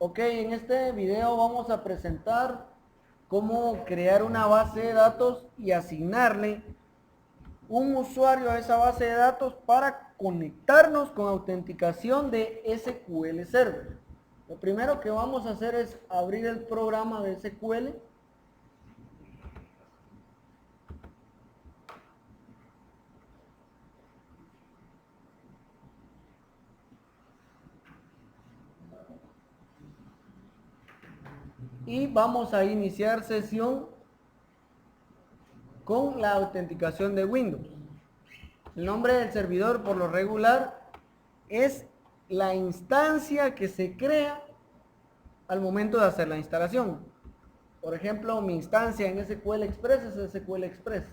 Ok, en este video vamos a presentar cómo crear una base de datos y asignarle un usuario a esa base de datos para conectarnos con autenticación de SQL Server. Lo primero que vamos a hacer es abrir el programa de SQL. Y vamos a iniciar sesión con la autenticación de Windows. El nombre del servidor por lo regular es la instancia que se crea al momento de hacer la instalación. Por ejemplo, mi instancia en SQL Express es SQL Express.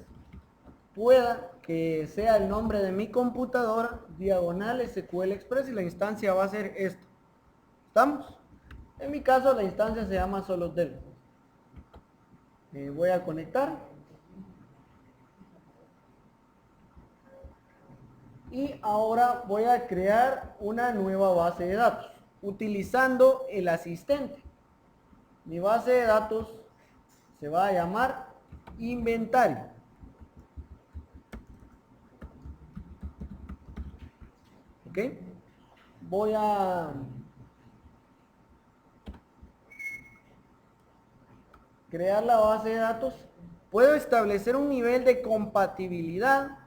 Pueda que sea el nombre de mi computadora, diagonal SQL Express, y la instancia va a ser esto. ¿Estamos? En mi caso la instancia se llama Solodel. Voy a conectar. Y ahora voy a crear una nueva base de datos utilizando el asistente. Mi base de datos se va a llamar inventario. ¿Ok? Voy a crear la base de datos. Puedo establecer un nivel de compatibilidad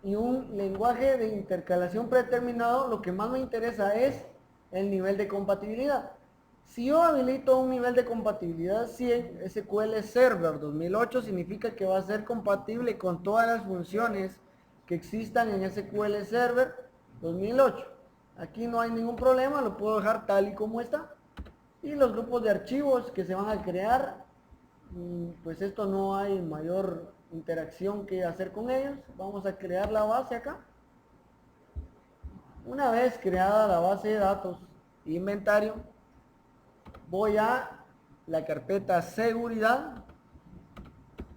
y un lenguaje de intercalación predeterminado. Lo que más me interesa es el nivel de compatibilidad. Si yo habilito un nivel de compatibilidad 100, SQL Server 2008 significa que va a ser compatible con todas las funciones que existan en SQL Server 2008. Aquí no hay ningún problema, lo puedo dejar tal y como está. Y los grupos de archivos que se van a crear, pues esto no hay mayor interacción que hacer con ellos. Vamos a crear la base acá. Una vez creada la base de datos inventario, voy a la carpeta seguridad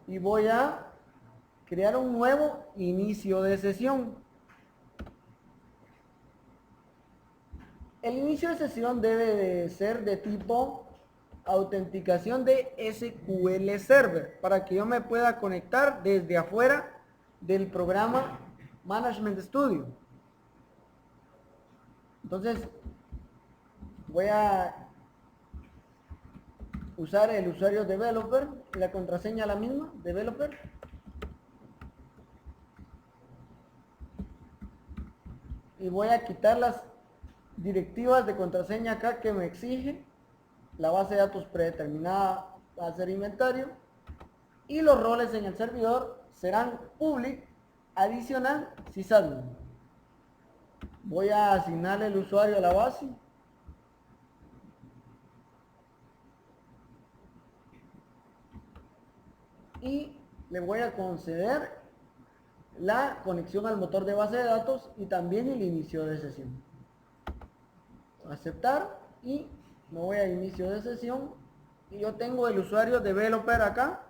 y voy a crear un nuevo inicio de sesión. El inicio de sesión debe de ser de tipo autenticación de SQL Server para que yo me pueda conectar desde afuera del programa Management Studio. Entonces voy a usar el usuario developer y la contraseña la misma, developer. Y voy a quitar las directivas de contraseña acá que me exige. La base de datos predeterminada va a ser inventario. Y los roles en el servidor serán public, adicional, sysadmin. Voy a asignarle el usuario a la base. Y le voy a conceder la conexión al motor de base de datos y también el inicio de sesión. Aceptar y me voy a inicio de sesión y yo tengo el usuario developer acá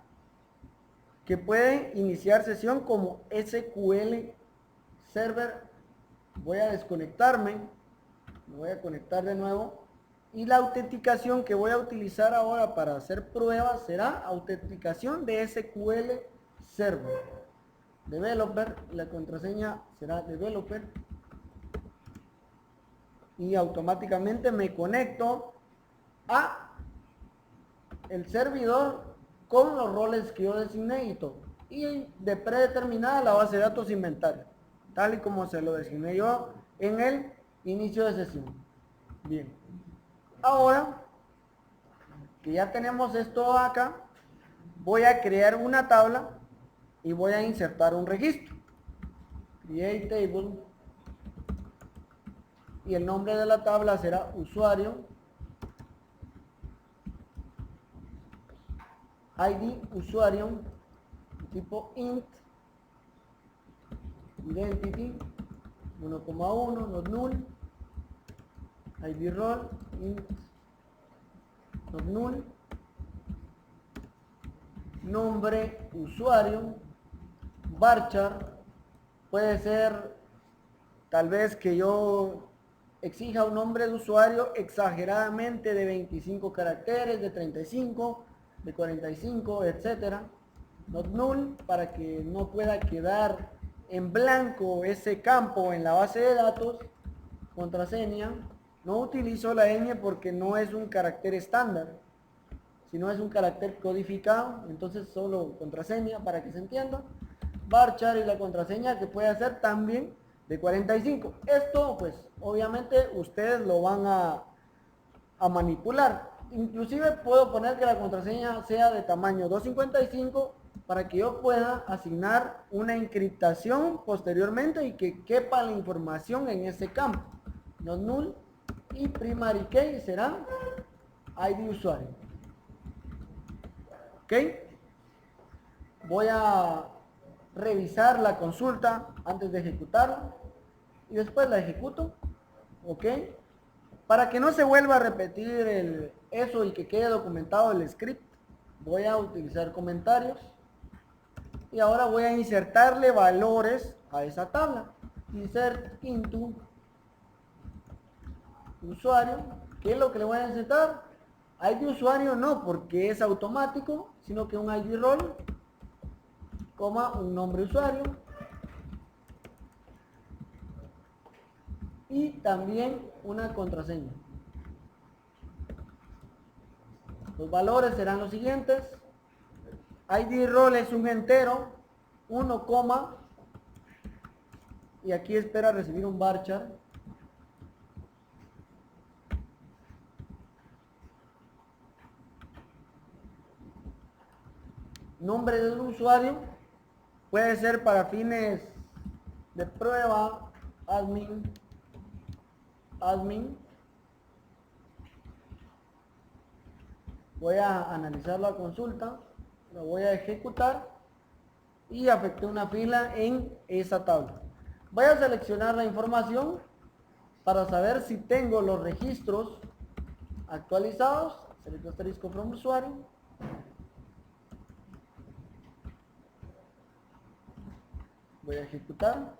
que puede iniciar sesión como SQL Server. Voy a desconectarme, me voy a conectar de nuevo y la autenticación que voy a utilizar ahora para hacer pruebas será autenticación de SQL Server. Developer, la contraseña será developer y automáticamente me conecto a el servidor con los roles que yo designé y todo, y de predeterminada la base de datos inventario tal y como se lo designé yo en el inicio de sesión. Bien, ahora que ya tenemos esto acá, voy a crear una tabla y voy a insertar un registro. Create table y el nombre de la tabla será usuario ID usuario tipo int identity 1,1 not null ID role int not null nombre usuario varchar puede ser tal vez que yo exija un nombre de usuario exageradamente de 25 caracteres, de 35, de 45, etcétera. Not null, para que no pueda quedar en blanco ese campo en la base de datos. Contraseña. No utilizo la ñ porque no es un carácter estándar, sino es un carácter codificado. Entonces solo contraseña para que se entienda. Varchar y la contraseña que puede ser también de 45. Esto pues obviamente ustedes lo van a manipular. Inclusive puedo poner que la contraseña sea de tamaño 255 para que yo pueda asignar una encriptación posteriormente y que quepa la información en ese campo. Not null y primary key será ID usuario. ¿Ok? Voy a revisar la consulta antes de ejecutarla y después la ejecuto. ¿Ok? Para que no se vuelva a repetir eso y que quede documentado el script, voy a utilizar comentarios y ahora voy a insertarle valores a esa tabla. Insert into usuario. ¿Qué es lo que le voy a insertar? ID usuario no, porque es automático, sino que un ID role, coma, un nombre usuario. Y también una contraseña. Los valores serán los siguientes. ID role es un entero, 1, y aquí espera recibir un varchar. Nombre del usuario puede ser para fines de prueba, admin. Voy a analizar la consulta, la voy a ejecutar y afecté una fila en esa tabla. Voy a seleccionar la información para saber si tengo los registros actualizados. Selecciono asterisco from usuario. Voy a ejecutar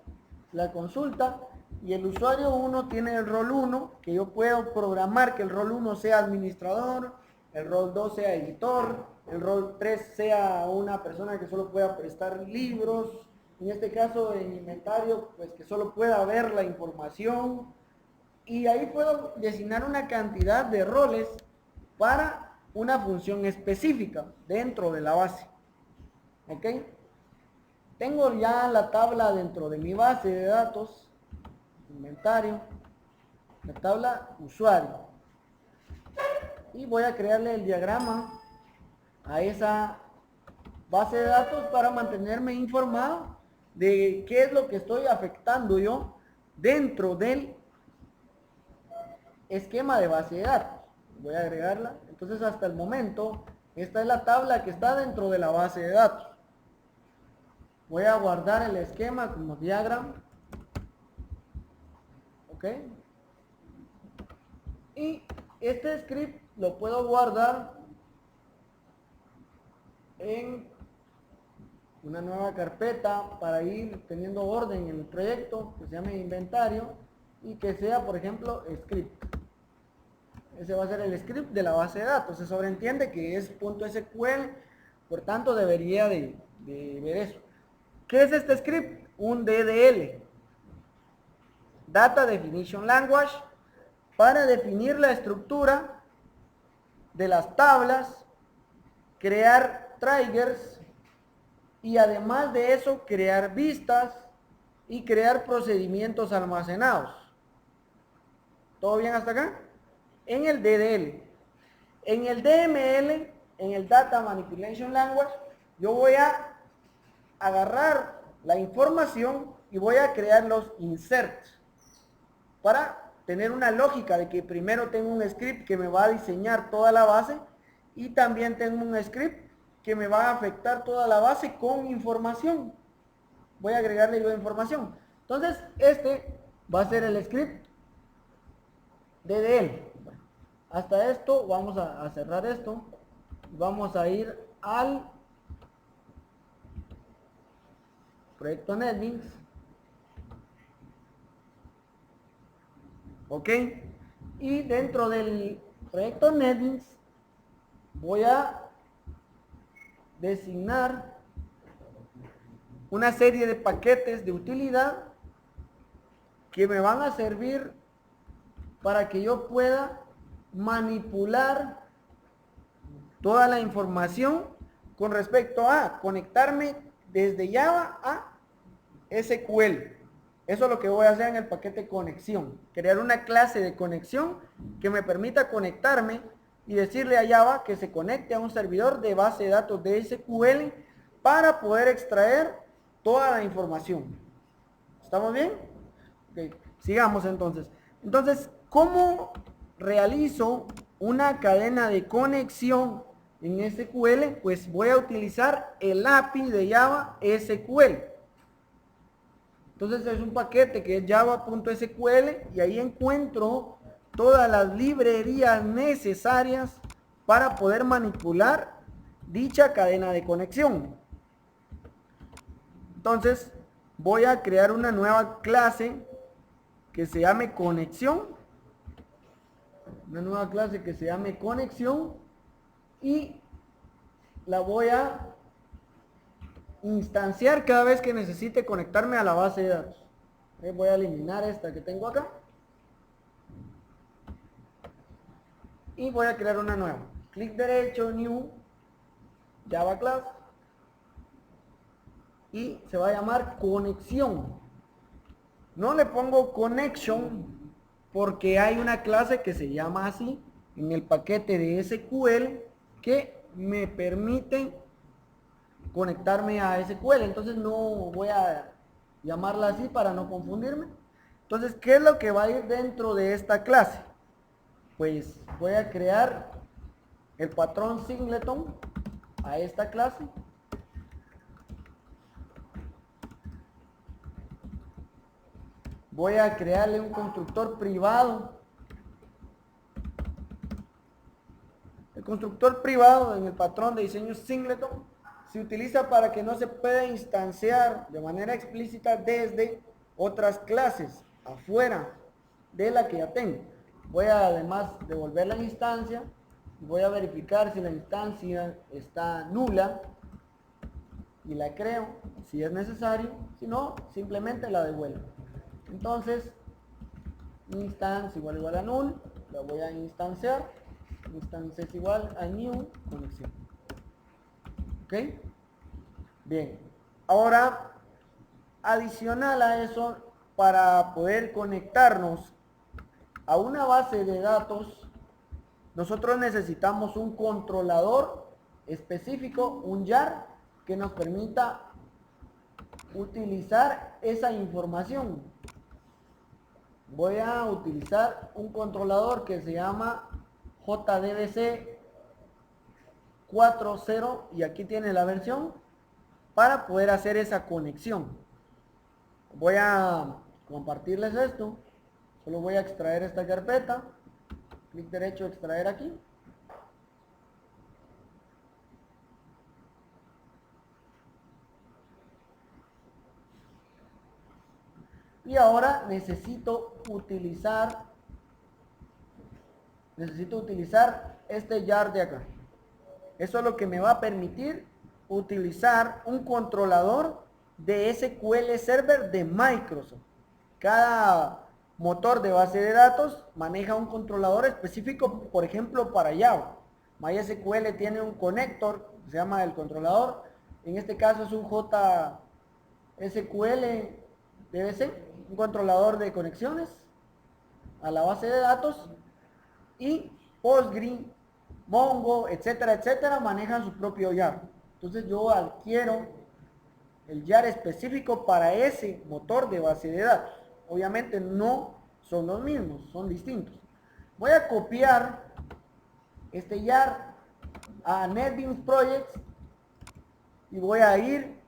la consulta y el usuario 1 tiene el rol 1, que yo puedo programar que el rol 1 sea administrador, el rol 2 sea editor, el rol 3 sea una persona que solo pueda prestar libros, en este caso en inventario, pues que solo pueda ver la información, y ahí puedo designar una cantidad de roles para una función específica dentro de la base. ¿Ok? Tengo ya la tabla dentro de mi base de datos, inventario, la tabla usuario. Y voy a crearle el diagrama a esa base de datos para mantenerme informado de qué es lo que estoy afectando yo dentro del esquema de base de datos. Voy a agregarla. Entonces hasta el momento, esta es la tabla que está dentro de la base de datos. Voy a guardar el esquema como diagrama. ¿Ok? Y este script lo puedo guardar en una nueva carpeta para ir teniendo orden en el proyecto que se llame inventario y que sea, por ejemplo, script. Ese va a ser el script de la base de datos. Se sobreentiende que es .sql, por tanto debería de ver eso. ¿Qué es este script? Un DDL, Data Definition Language, para definir la estructura de las tablas, crear triggers y además de eso crear vistas y crear procedimientos almacenados. ¿Todo bien hasta acá? En el DDL. En el DML, en el Data Manipulation Language, yo voy a agarrar la información y voy a crear los inserts para tener una lógica de que primero tengo un script que me va a diseñar toda la base y también tengo un script que me va a afectar toda la base con información. Voy a agregarle yo información. Entonces, este va a ser el script DDL. Bueno, hasta esto, vamos a cerrar esto. Vamos a ir al proyecto NetBeans. ¿ok? Y dentro del proyecto NetBeans voy a designar una serie de paquetes de utilidad que me van a servir para que yo pueda manipular toda la información con respecto a conectarme desde Java a SQL. Eso es lo que voy a hacer en el paquete conexión. Crear una clase de conexión que me permita conectarme y decirle a Java que se conecte a un servidor de base de datos de SQL para poder extraer toda la información. ¿Estamos bien? Okay. Sigamos entonces. Entonces, ¿cómo realizo una cadena de conexión en SQL? Pues voy a utilizar el API de Java SQL. Entonces es un paquete que es java.sql y ahí encuentro todas las librerías necesarias para poder manipular dicha cadena de conexión. Entonces voy a crear una nueva clase que se llame conexión. Una nueva clase que se llame conexión y la voy a instanciar cada vez que necesite conectarme a la base de datos. Voy a eliminar esta que tengo acá y voy a crear una nueva. Clic derecho, New, Java Class, y se va a llamar conexión. No le pongo connection porque hay una clase que se llama así en el paquete de SQL que me permite conectarme a SQL. Entonces no voy a llamarla así para no confundirme. Entonces, ¿qué es lo que va a ir dentro de esta clase? Pues voy a crear el patrón singleton a esta clase. Voy a crearle un constructor privado. El constructor privado en el patrón de diseño singleton se utiliza para que no se pueda instanciar de manera explícita desde otras clases afuera de la que ya tengo. Voy a además devolver la instancia. Voy a verificar si la instancia está nula y la creo si es necesario. Si no, simplemente la devuelvo. Entonces, instance igual a null, la voy a instanciar. Instance es igual a new conexión. ¿Ok? Bien. Ahora, adicional a eso, para poder conectarnos a una base de datos, nosotros necesitamos un controlador específico, un jar, que nos permita utilizar esa información. Voy a utilizar un controlador que se llama JDBC 4.0 y aquí tiene la versión para poder hacer esa conexión. Voy a compartirles esto. Solo voy a extraer esta carpeta. Clic derecho, extraer aquí. Y ahora necesito utilizar este jar de acá. Eso es lo que me va a permitir utilizar un controlador de SQL Server de Microsoft. Cada motor de base de datos maneja un controlador específico, por ejemplo, para Java. MySQL tiene un conector, se llama el controlador. En este caso es un JSQL DBC, un controlador de conexiones a la base de datos. Y Postgre, Mongo, etcétera, etcétera, manejan su propio jar. Entonces yo adquiero el jar específico para ese motor de base de datos. Obviamente no son los mismos, son distintos. Voy a copiar este jar a NetBeans Projects y voy a ir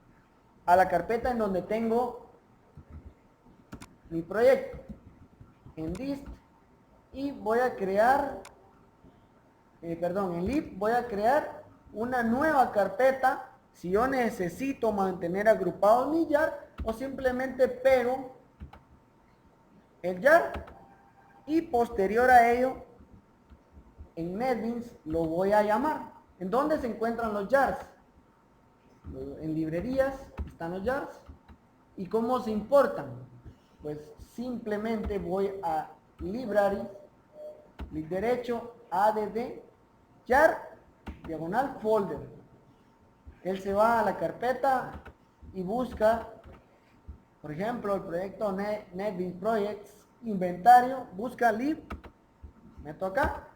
a la carpeta en donde tengo mi proyecto, en dist, y voy a crear, en lib, voy a crear una nueva carpeta si yo necesito mantener agrupado mi jar, o simplemente pego el jar y posterior a ello en NetBeans lo voy a llamar. ¿En dónde se encuentran los jars? En librerías están los jars. ¿Y cómo se importan? Pues simplemente voy a library, clic derecho, add, jar, diagonal, folder. Él se va a la carpeta y busca, por ejemplo, el proyecto NetBeans Projects, inventario, busca lib, meto acá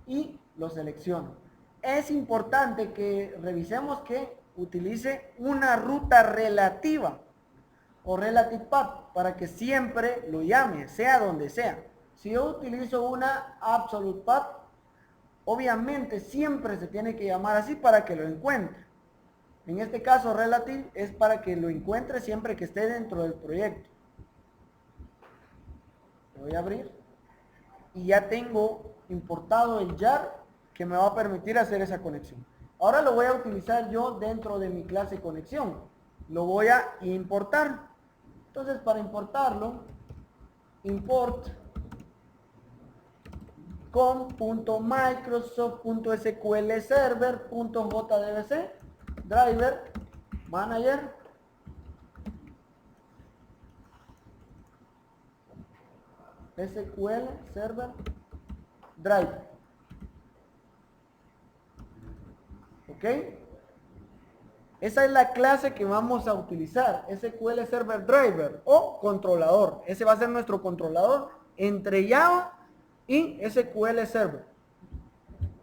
y lo selecciono. Es importante que revisemos que utilice una ruta relativa o relative path para que siempre lo llame, sea donde sea. Si yo utilizo una absolute path, obviamente siempre se tiene que llamar así para que lo encuentre. En este caso relative es para que lo encuentre siempre que esté dentro del proyecto. Lo voy a abrir y ya tengo importado el jar que me va a permitir hacer esa conexión. Ahora lo voy a utilizar yo dentro de mi clase conexión. Lo voy a importar. Entonces para importarlo, import com.microsoft.sqlserver.jdbc driver manager SQL server driver. ¿Ok? Esa es la clase que vamos a utilizar, SQL Server Driver o controlador. Ese va a ser nuestro controlador entre Java y SQL Server.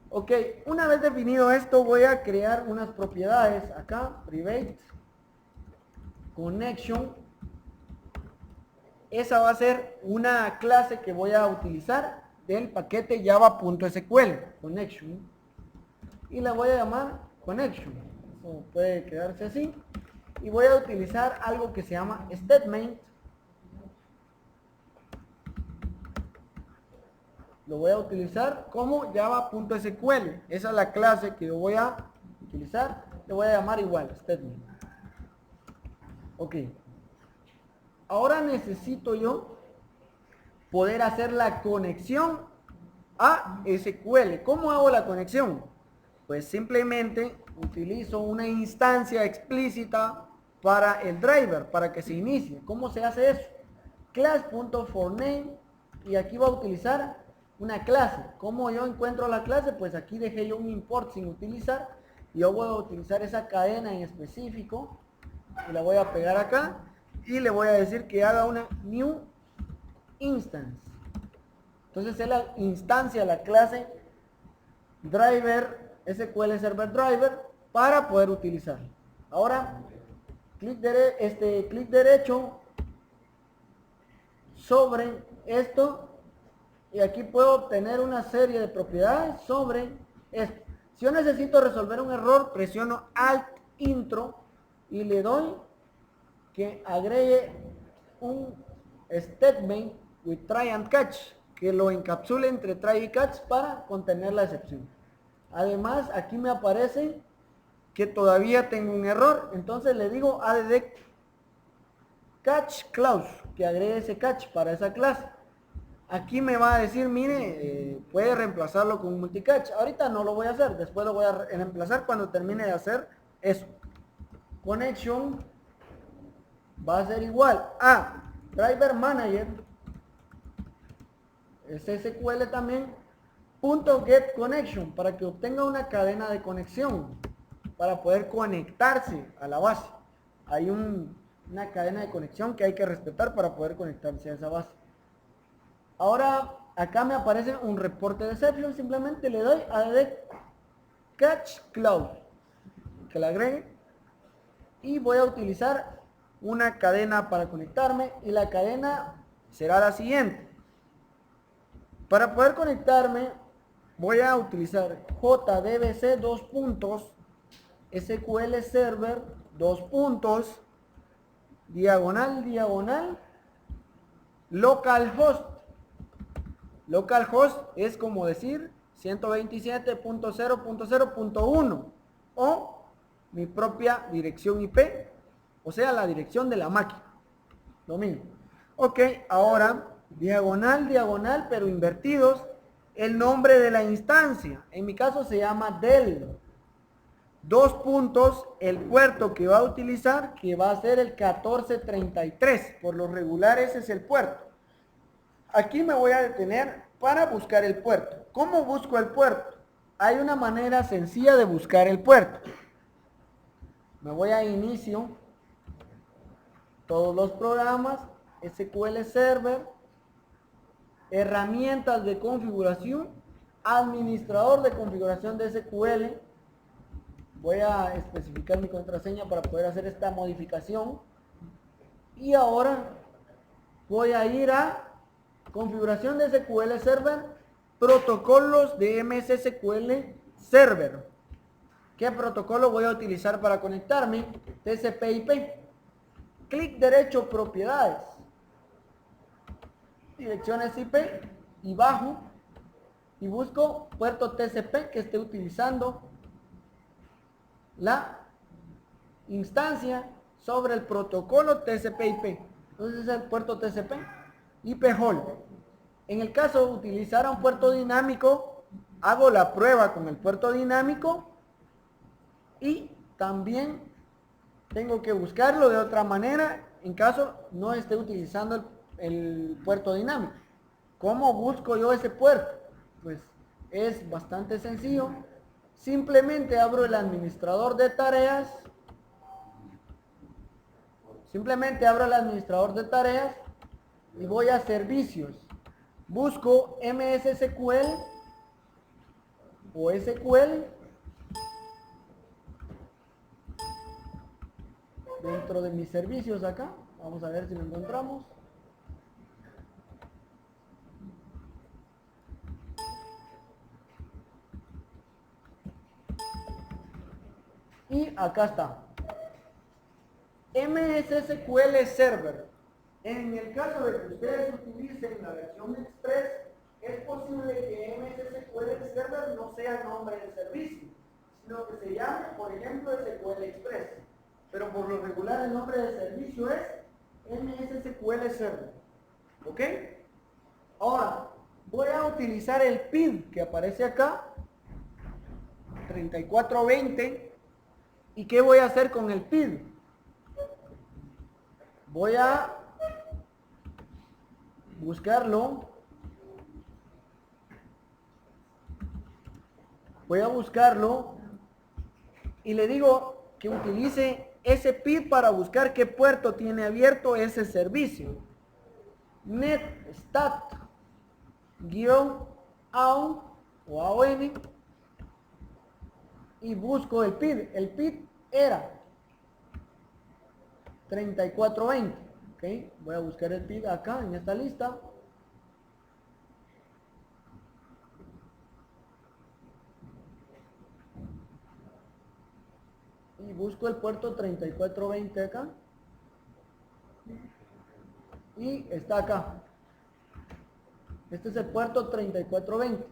Ok, una vez definido esto, voy a crear unas propiedades acá, private, connection. Esa va a ser una clase que voy a utilizar del paquete java.sql, connection. Y la voy a llamar connection. Eso puede quedarse así. Y voy a utilizar algo que se llama statement. Lo voy a utilizar como java.sql. Esa es la clase que yo voy a utilizar. Le voy a llamar igual, statement. Ok. Ahora necesito yo poder hacer la conexión a SQL. ¿Cómo hago la conexión? Pues simplemente utilizo una instancia explícita para el driver, para que se inicie. ¿Cómo se hace eso? Class.forName, y aquí voy a utilizar una clase. ¿Cómo yo encuentro la clase? Pues aquí dejé yo un import sin utilizar. Yo voy a utilizar esa cadena en específico y la voy a pegar acá y le voy a decir que haga una new instance. Entonces es la instancia, la clase driver, SQL Server Driver, para poder utilizar. Ahora, clic derecho sobre esto y aquí puedo obtener una serie de propiedades sobre esto. Si yo necesito resolver un error, presiono Alt Intro y le doy que agregue un statement with try and catch, que lo encapsule entre try y catch para contener la excepción. Además, aquí me aparece que todavía tengo un error, entonces le digo add catch clause, que agregue ese catch para esa clase. Aquí me va a decir, mire, puede reemplazarlo con un multicatch. Ahorita no lo voy a hacer, después lo voy a reemplazar cuando termine de hacer eso. Connection va a ser igual a driver manager, es SQL también, .get connection, para que obtenga una cadena de conexión, para poder conectarse a la base. Hay una cadena de conexión que hay que respetar para poder conectarse a esa base. Ahora, acá me aparece un reporte de exception, simplemente le doy a catch clause, que la agregue, y voy a utilizar una cadena para conectarme, y la cadena será la siguiente. Para poder conectarme, voy a utilizar JDBC SQL Server diagonal localhost. Localhost es como decir 127.0.0.1 o mi propia dirección IP, o sea, la dirección de la máquina. Lo mismo. Ok, ahora diagonal, diagonal, pero invertidos, el nombre de la instancia. En mi caso se llama del. Dos puntos, el puerto que va a utilizar, que va a ser el 1433. Por lo regular ese es el puerto. Aquí me voy a detener para buscar el puerto. ¿Cómo busco el puerto? Hay una manera sencilla de buscar el puerto. Me voy a inicio, todos los programas, SQL Server, herramientas de configuración, administrador de configuración de SQL. Voy a especificar mi contraseña para poder hacer esta modificación. Y ahora voy a ir a configuración de SQL Server, protocolos de MS SQL Server. ¿Qué protocolo voy a utilizar para conectarme? TCP/IP. Clic derecho, propiedades, direcciones IP, y bajo y busco puerto TCP que esté utilizando la instancia sobre el protocolo TCP/IP. Entonces es el puerto TCP, IP hole. En el caso de utilizar un puerto dinámico, hago la prueba con el puerto dinámico y también tengo que buscarlo de otra manera en caso no esté utilizando el puerto dinámico. ¿Cómo busco yo ese puerto? Pues es bastante sencillo. Simplemente abro el administrador de tareas. Y voy a servicios. Busco MS SQL o SQL. Dentro de mis servicios acá, vamos a ver si lo encontramos. Y acá está. MS SQL Server. En el caso de que ustedes utilicen la versión Express, es posible que MS SQL Server no sea el nombre del servicio, sino que se llame, por ejemplo, SQL Express. Pero por lo regular el nombre del servicio es MS SQL Server. ¿Ok? Ahora, voy a utilizar el PID que aparece acá, 3420. ¿Y qué voy a hacer con el PID? Voy a buscarlo. Y le digo que utilice ese PID para buscar qué puerto tiene abierto ese servicio. netstat-aon o AON y busco el PID. El PID era 3420. Ok, voy a buscar el PID acá en esta lista. Y busco el puerto 3420 acá. Y está acá. Este es el puerto 3420.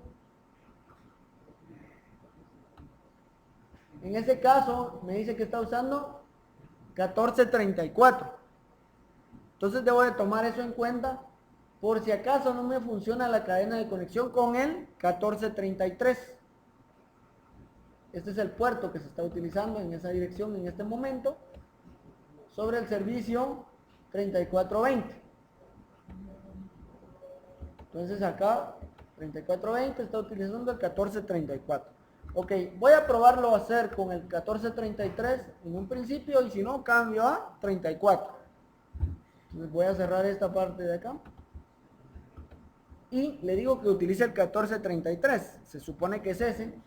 En ese caso me dice que está usando 1434. Entonces debo de tomar eso en cuenta por si acaso no me funciona la cadena de conexión con el 1433. Este es el puerto que se está utilizando en esa dirección en este momento sobre el servicio 3420. Entonces acá 3420 está utilizando el 1434. Ok, voy a probarlo a hacer con el 1433 en un principio y si no cambio a 34. Entonces voy a cerrar esta parte de acá. Y le digo que utilice el 1433. Se supone que es ese.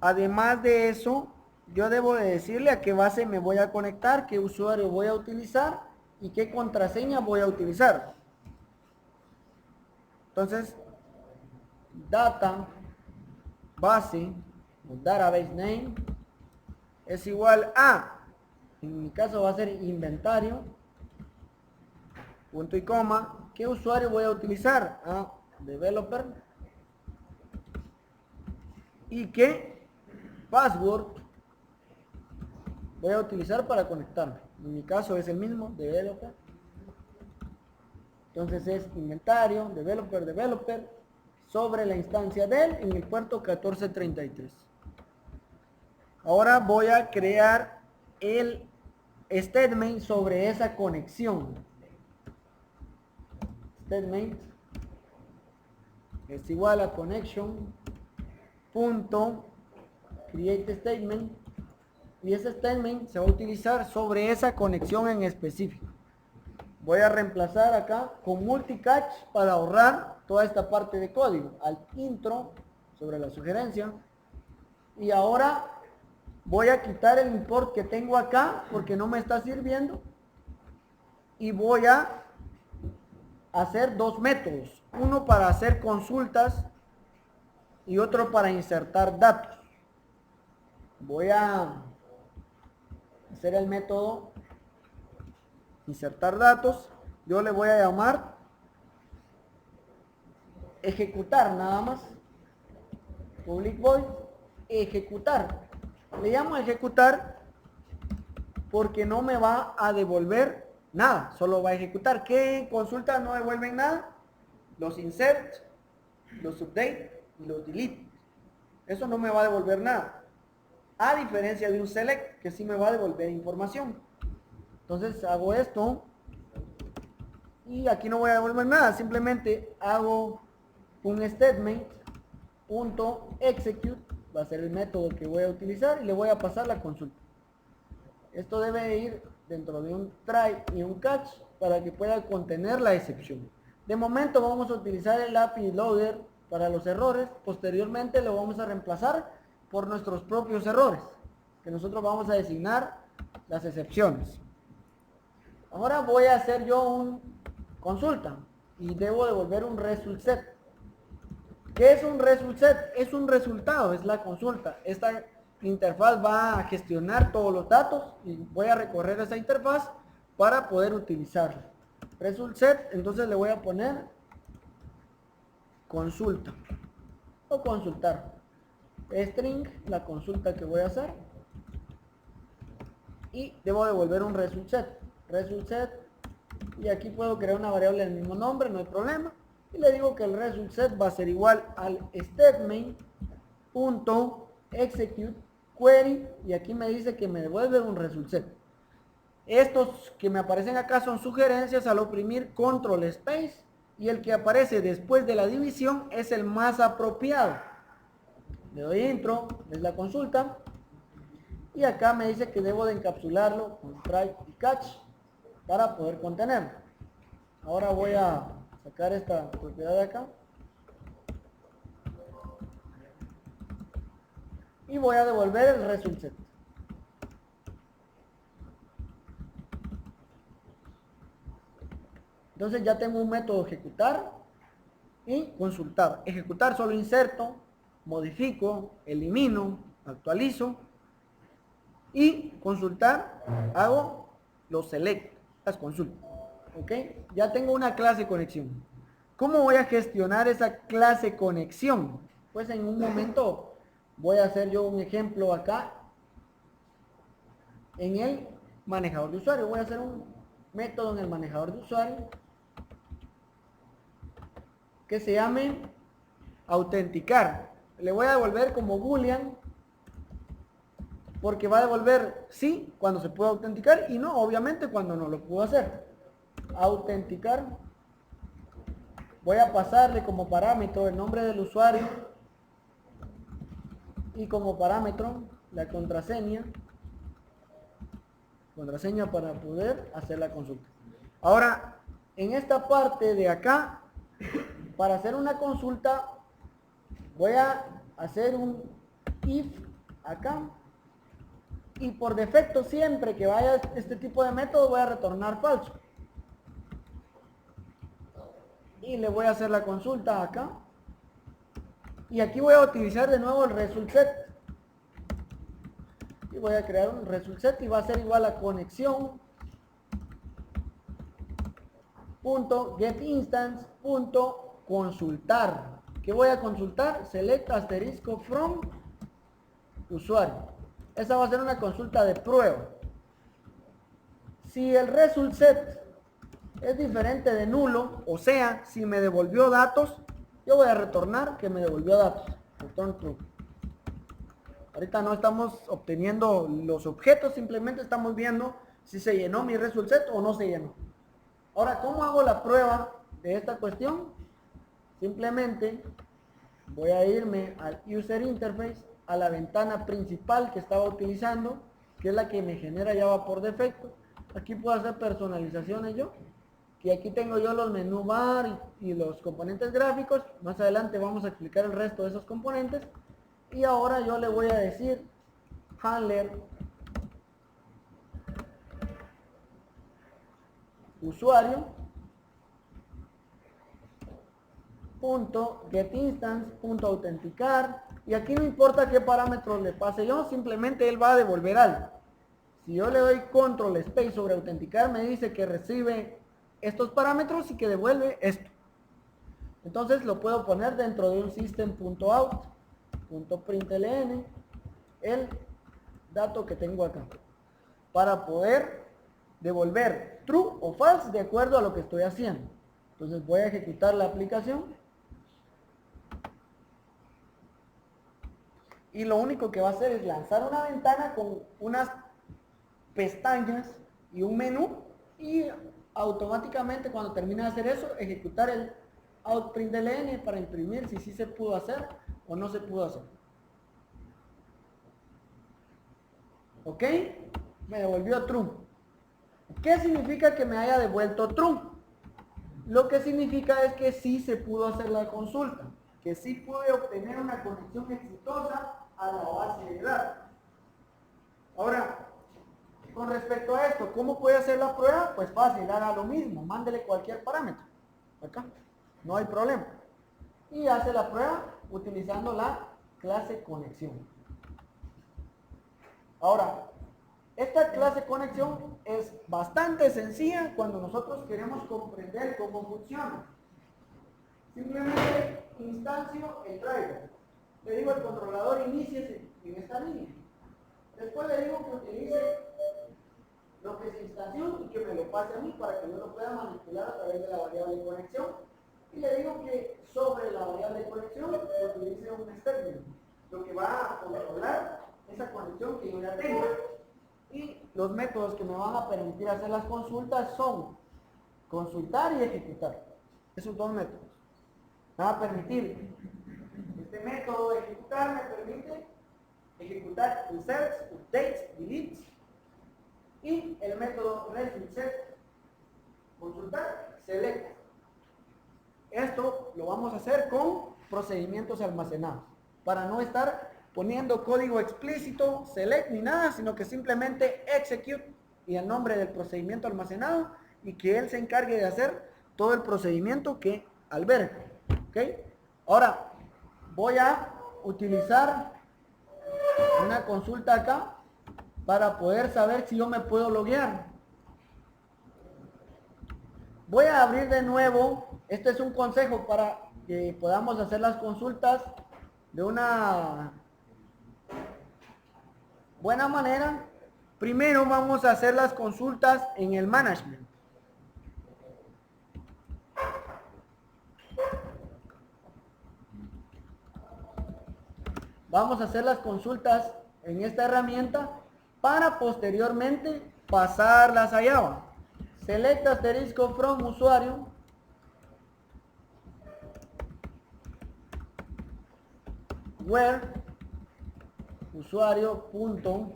Además de eso, yo debo de decirle a qué base me voy a conectar, qué usuario voy a utilizar y qué contraseña voy a utilizar. Entonces, data base o database name es igual a, en mi caso va a ser inventario, punto y coma, ¿qué usuario voy a utilizar? Developer. Y qué password voy a utilizar para conectarme. En mi caso es el mismo, developer. Entonces es inventario, developer, sobre la instancia de él en el puerto 1433. Ahora voy a crear el statement sobre esa conexión. Statement es igual a connection punto create statement, y ese statement se va a utilizar sobre esa conexión en específico. Voy a reemplazar acá con multicatch para ahorrar toda esta parte de código. Al intro sobre la sugerencia. Y ahora voy a quitar el import que tengo acá porque no me está sirviendo. Y voy a hacer dos métodos. Uno para hacer consultas y otro para insertar datos. Voy a hacer el método insertar datos. Yo le voy a llamar ejecutar nada más. Public void ejecutar. Le llamo ejecutar porque no me va a devolver nada, solo va a ejecutar. ¿Qué en consulta no devuelven nada? Los insert, los update y los delete. Eso no me va a devolver nada. A diferencia de un select que sí me va a devolver información. Entonces hago esto y aquí no voy a devolver nada, simplemente hago un statement punto execute, va a ser el método que voy a utilizar, y le voy a pasar la consulta. Esto debe ir dentro de un try y un catch para que pueda contener la excepción. De momento vamos a utilizar el API loader para los errores, posteriormente lo vamos a reemplazar por nuestros propios errores, que nosotros vamos a designar las excepciones. Ahora voy a hacer yo un consulta y debo devolver un result set. ¿Qué es un result set? Es un resultado, es la consulta. Esta interfaz va a gestionar todos los datos y voy a recorrer esa interfaz para poder utilizarla. Result set, entonces le voy a poner consulta o consultar. String, la consulta que voy a hacer, y debo devolver un result set. Result set, y aquí puedo crear una variable del mismo nombre, no hay problema, y le digo que el result set va a ser igual al statement punto execute query, y aquí me dice que me devuelve un result set. Estos que me aparecen acá son sugerencias. Al oprimir control space, y el que aparece después de la división es el más apropiado. Le doy intro, es la consulta, y acá me dice que debo de encapsularlo con try y catch para poder contenerlo. Ahora voy a sacar esta propiedad de acá y voy a devolver el result set. Entonces ya tengo un método ejecutar y consultar. Ejecutar solo inserto, modifico, elimino, actualizo, y consultar hago los select, las consultas. ¿Ok? Ya tengo una clase conexión. ¿Cómo voy a gestionar esa clase conexión? Pues en un momento voy a hacer yo un ejemplo acá en el manejador de usuario. Voy a hacer un método en el manejador de usuario que se llame autenticar. Le voy a devolver como boolean porque va a devolver sí cuando se puede autenticar y no, obviamente, cuando no lo puedo hacer. Autenticar. Voy a pasarle como parámetro el nombre del usuario y como parámetro la contraseña para poder hacer la consulta. Ahora, en esta parte de acá, para hacer una consulta voy a hacer un if acá, y por defecto siempre que vaya este tipo de método voy a retornar falso, y le voy a hacer la consulta acá, y aquí voy a utilizar de nuevo el result set y voy a crear un result set y va a ser igual a conexión punto get instance punto consultar. ¿Qué voy a consultar? Select asterisco from usuario. Esa va a ser una consulta de prueba. Si el result set es diferente de nulo, o sea, si me devolvió datos, yo voy a retornar que me devolvió datos. Return true. Ahorita no estamos obteniendo los objetos, simplemente estamos viendo si se llenó mi result set o no se llenó. Ahora, ¿cómo hago la prueba de esta cuestión? Simplemente voy a irme al User Interface, a la ventana principal que estaba utilizando, que es la que me genera Java por defecto. Aquí puedo hacer personalizaciones yo, que aquí tengo yo los menú bar y los componentes gráficos. Más adelante vamos a explicar el resto de esos componentes. Y ahora yo le voy a decir handler usuario punto get instance punto autenticar, y aquí no importa qué parámetros le pase yo, simplemente él va a devolver algo. Si yo le doy control space sobre autenticar, me dice que recibe estos parámetros y que devuelve esto. Entonces lo puedo poner dentro de un system.out.println el dato que tengo acá, para poder devolver true o false de acuerdo a lo que estoy haciendo. Entonces voy a ejecutar la aplicación y lo único que va a hacer es lanzar una ventana con unas pestañas y un menú, y automáticamente cuando termine de hacer eso, ejecutar el out.println para imprimir si sí se pudo hacer o no se pudo hacer. ¿Ok? Me devolvió true. ¿Qué significa que me haya devuelto true? Lo que significa es que sí se pudo hacer la consulta, que sí pude obtener una conexión exitosa a la base de datos. Ahora, con respecto a esto, ¿cómo puede hacer la prueba? Pues fácil, haga lo mismo, mándele cualquier parámetro. Acá, no hay problema. Y hace la prueba utilizando la clase conexión. Ahora, esta clase conexión es bastante sencilla cuando nosotros queremos comprender cómo funciona. Simplemente instancio el driver. Le digo al controlador inicie en esta línea. Después le digo que utilice lo que es instancio y que me lo pase a mí para que yo lo pueda manipular a través de la variable de conexión. Y le digo que sobre la variable de conexión utilice un statement, lo que va a controlar esa conexión que yo ya tengo. Y los métodos que me van a permitir hacer las consultas son consultar y ejecutar. Esos dos métodos. Me va a permitir, este método de ejecutar me permite ejecutar inserts, updates, deletes, y el método result set, consultar, select. Esto lo vamos a hacer con procedimientos almacenados, para no estar poniendo código explícito, select ni nada, sino que simplemente execute y el nombre del procedimiento almacenado, y que él se encargue de hacer todo el procedimiento que alberga. ¿Ok? Ahora voy a utilizar una consulta acá para poder saber si yo me puedo loguear. Voy a abrir de nuevo. Este es un consejo para que podamos hacer las consultas de una buena manera. Primero vamos a hacer las consultas en el management. Vamos a hacer las consultas en esta herramienta para posteriormente pasarlas a Java. Select asterisco from usuario. Where usuario punto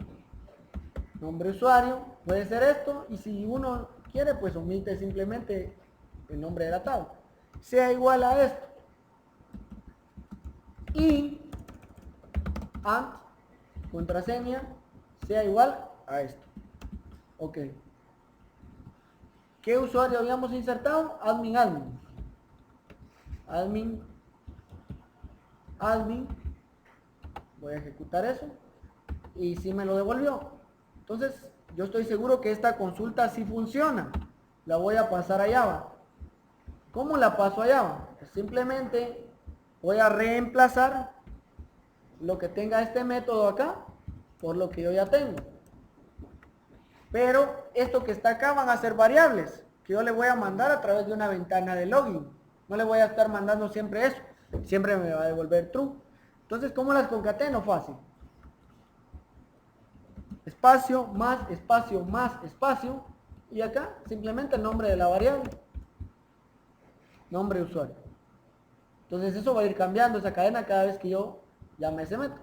nombre usuario, puede ser esto, y si uno quiere pues omite simplemente el nombre de la tabla, sea igual a esto, y contraseña sea igual a esto. Ok, ¿qué usuario habíamos insertado? Admin. Voy a ejecutar eso y si me lo devolvió. Entonces yo estoy seguro que esta consulta sí funciona. La voy a pasar a Java. ¿Cómo la paso a Java? Pues simplemente voy a reemplazar lo que tenga este método acá por lo que yo ya tengo. Pero esto que está acá van a ser variables que yo le voy a mandar a través de una ventana de login. No le voy a estar mandando siempre eso. Siempre me va a devolver true. Entonces, ¿cómo las concateno? Fácil. Espacio, más, espacio, más, espacio. Y acá simplemente el nombre de la variable. Nombre de usuario. Entonces eso va a ir cambiando esa cadena cada vez que yo llame ese método.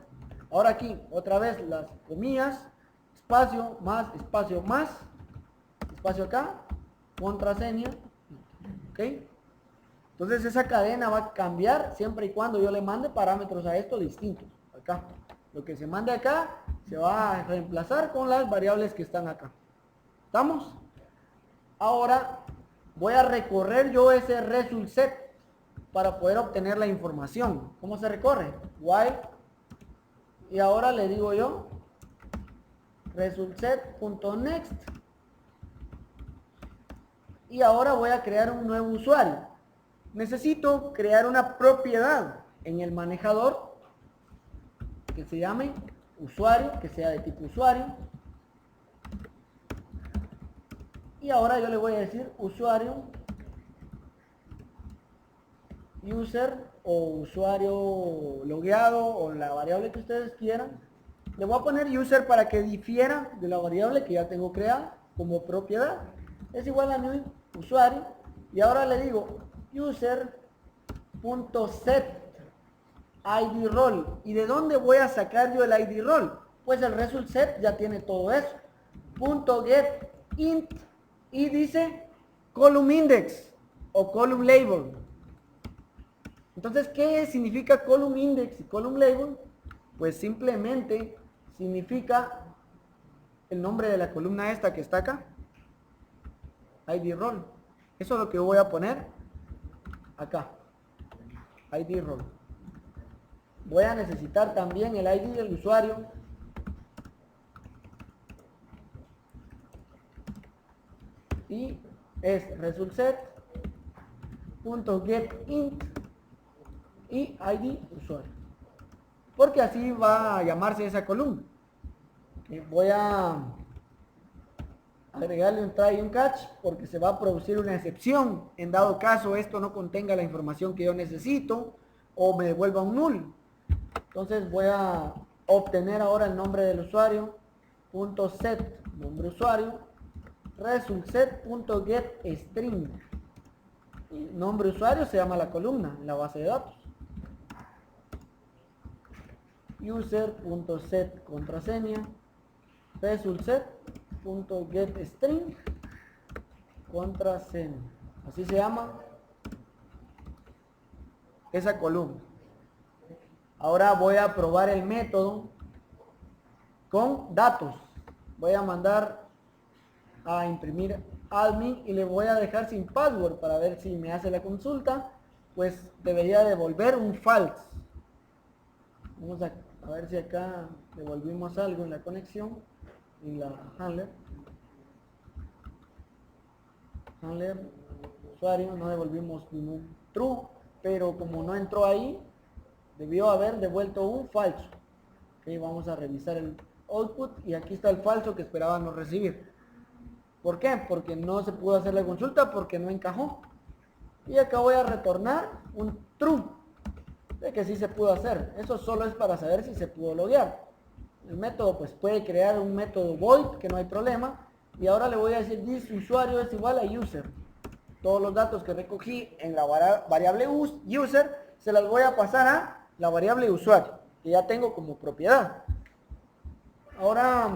Ahora aquí, otra vez las comillas, espacio, más, espacio acá, contraseña, ¿ok? Entonces esa cadena va a cambiar siempre y cuando yo le mande parámetros a esto distintos. Acá, lo que se mande acá se va a reemplazar con las variables que están acá. ¿Estamos? Ahora voy a recorrer yo ese result set para poder obtener la información. ¿Cómo se recorre? While. Y ahora le digo yo resultSet.next. Y ahora voy a crear un nuevo usuario. Necesito crear una propiedad en el manejador que se llame usuario, que sea de tipo usuario. Y ahora yo le voy a decir usuario, user o usuario logueado o la variable que ustedes quieran. Le voy a poner user para que difiera de la variable que ya tengo creada como propiedad. Es igual a new usuario. Y ahora le digo user.set id role. ¿Y de dónde voy a sacar yo el id role? Pues el result set ya tiene todo eso. .get int y dice column index o column label. Entonces, ¿qué significa column index y column label? Pues simplemente significa el nombre de la columna esta que está acá, id role. Eso es lo que voy a poner acá, id role. Voy a necesitar también el id del usuario. Y es resultSet.getInt y id usuario. Porque así va a llamarse esa columna. Y voy a agregarle un try y un catch porque se va a producir una excepción en dado caso esto no contenga la información que yo necesito o me devuelva un null. Entonces voy a obtener ahora el nombre del usuario, .set, nombre usuario, resultSet.getString. Y nombre usuario se llama la columna en la base de datos. User.set contraseña, resultSet.getString contraseña. Así se llama esa columna. Ahora voy a probar el método con datos. Voy a mandar a imprimir admin y le voy a dejar sin password para ver si me hace la consulta. Pues debería devolver un false. Vamos a ver si acá devolvimos algo en la conexión y la handler usuario, no devolvimos ningún true, pero como no entró ahí debió haber devuelto un falso. Okay, vamos a revisar el output y aquí está el falso que esperábamos recibir. ¿Por qué? Porque no se pudo hacer la consulta porque no encajó. Y acá voy a retornar un true de que sí se pudo hacer. Eso solo es para saber si se pudo loguear. El método pues puede crear un método void que no hay problema. Y ahora le voy a decir this usuario es igual a user. Todos los datos que recogí en la variable user se las voy a pasar a la variable usuario que ya tengo como propiedad. Ahora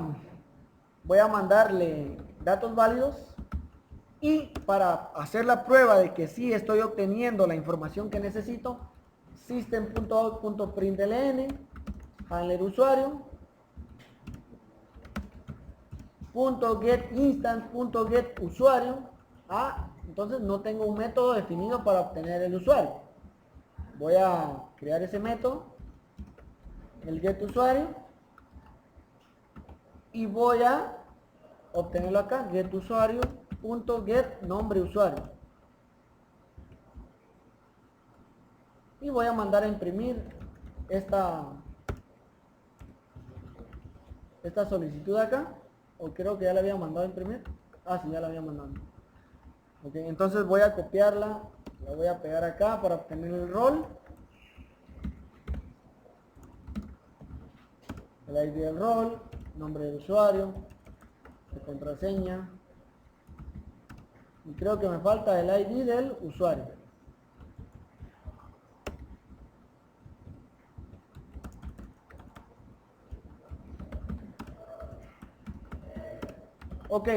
voy a mandarle datos válidos y para hacer la prueba de que sí estoy obteniendo la información que necesito, system.out.println handler usuario .getInstance.get usuario. Entonces no tengo un método definido para obtener el usuario. Voy a crear ese método, el getUsuario, y voy a obtenerlo acá, getUsuario.get nombre usuario. Y voy a mandar a imprimir esta solicitud acá, o creo que ya la había mandado a imprimir. Sí, ya la había mandado. Ok, entonces voy a copiarla, la voy a pegar acá para obtener el rol, el ID del rol, nombre del usuario, la contraseña, y creo que me falta el ID del usuario. Ok,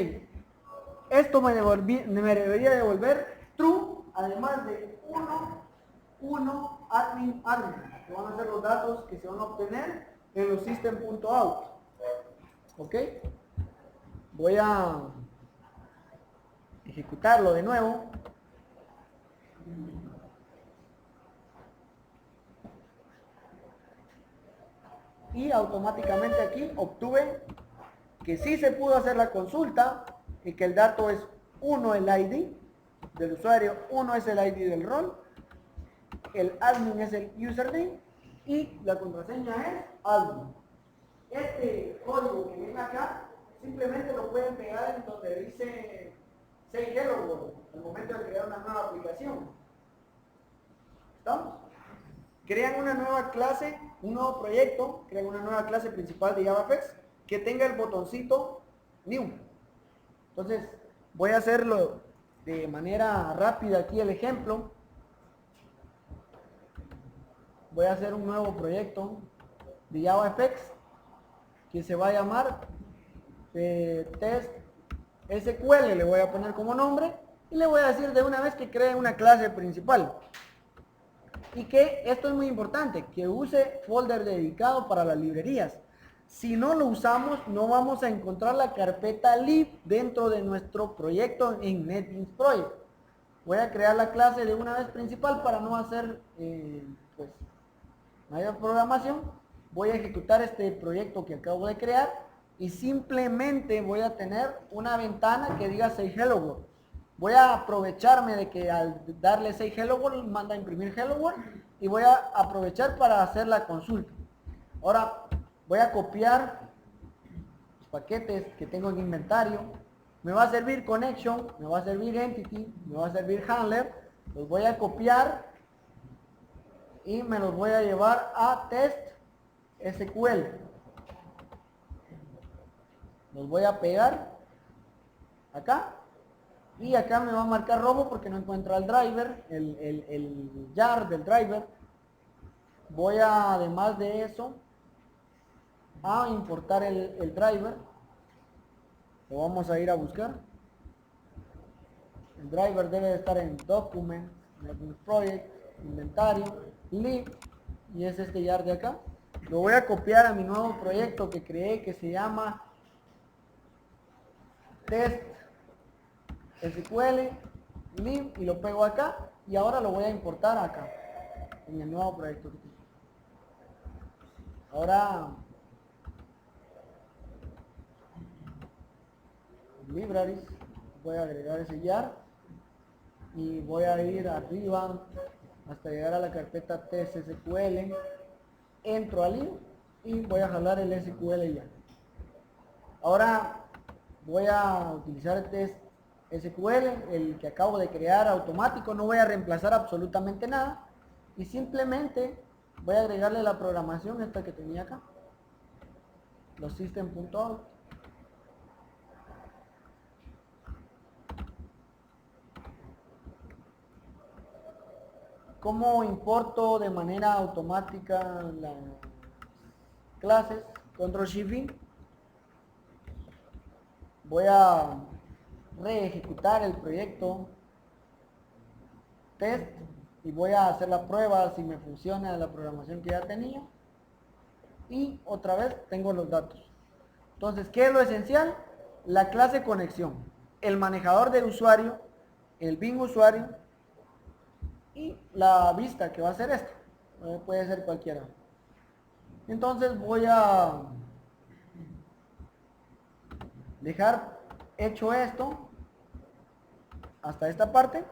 esto me debería devolver true, además de 1 admin, que van a ser los datos que se van a obtener en los system.out. Ok, voy a ejecutarlo de nuevo. Y automáticamente aquí obtuve que sí se pudo hacer la consulta y que el dato es 1 el ID del usuario, 1 es el ID del rol, el admin es el username y la contraseña es admin. Este código que viene acá simplemente lo pueden pegar en donde dice Say Hello World al momento de crear una nueva aplicación. ¿Estamos? Crean una nueva clase, un nuevo proyecto, crean una nueva clase principal de JavaFX que tenga el botoncito New. Entonces, voy a hacerlo de manera rápida aquí el ejemplo. Voy a hacer un nuevo proyecto de JavaFX que se va a llamar Test SQL, le voy a poner como nombre y le voy a decir de una vez que cree una clase principal. Y que esto es muy importante, que use folder dedicado para las librerías. Si no lo usamos, no vamos a encontrar la carpeta lib dentro de nuestro proyecto en NetBeans Project. Voy a crear la clase de una vez principal para no hacer pues, mayor programación. Voy a ejecutar este proyecto que acabo de crear y simplemente voy a tener una ventana que diga Say Hello World. Voy a aprovecharme de que al darle Say Hello World manda a imprimir Hello World y voy a aprovechar para hacer la consulta. Ahora voy a copiar los paquetes que tengo en inventario. Me va a servir Connection, me va a servir Entity, me va a servir Handler. Los voy a copiar y me los voy a llevar a Test SQL. Los voy a pegar acá. Y acá me va a marcar rojo porque no encuentra el driver, el jar del driver. Voy a, además de eso, a importar el driver. Lo vamos a ir a buscar. El driver debe de estar en Document, Project, Inventario, Lib, y es este jar de acá. Lo voy a copiar a mi nuevo proyecto que creé que se llama Test SQL, lib, y lo pego acá y ahora lo voy a importar acá en el nuevo proyecto. Ahora libraries, voy a agregar ese jar y voy a ir arriba hasta llegar a la carpeta test SQL, entro al lib y voy a jalar el SQL ya. Ahora voy a utilizar el test SQL, el que acabo de crear automático, no voy a reemplazar absolutamente nada y simplemente voy a agregarle la programación esta que tenía acá, los system.out. ¿Cómo importo de manera automática las clases? Control Shift V. Voy a reejecutar el proyecto test y voy a hacer la prueba si me funciona la programación que ya tenía y otra vez tengo los datos. Entonces, ¿qué es lo esencial? La clase conexión, el manejador del usuario, el bin usuario y la vista que va a ser esto. Puede ser cualquiera. Entonces voy a dejar hecho esto hasta esta parte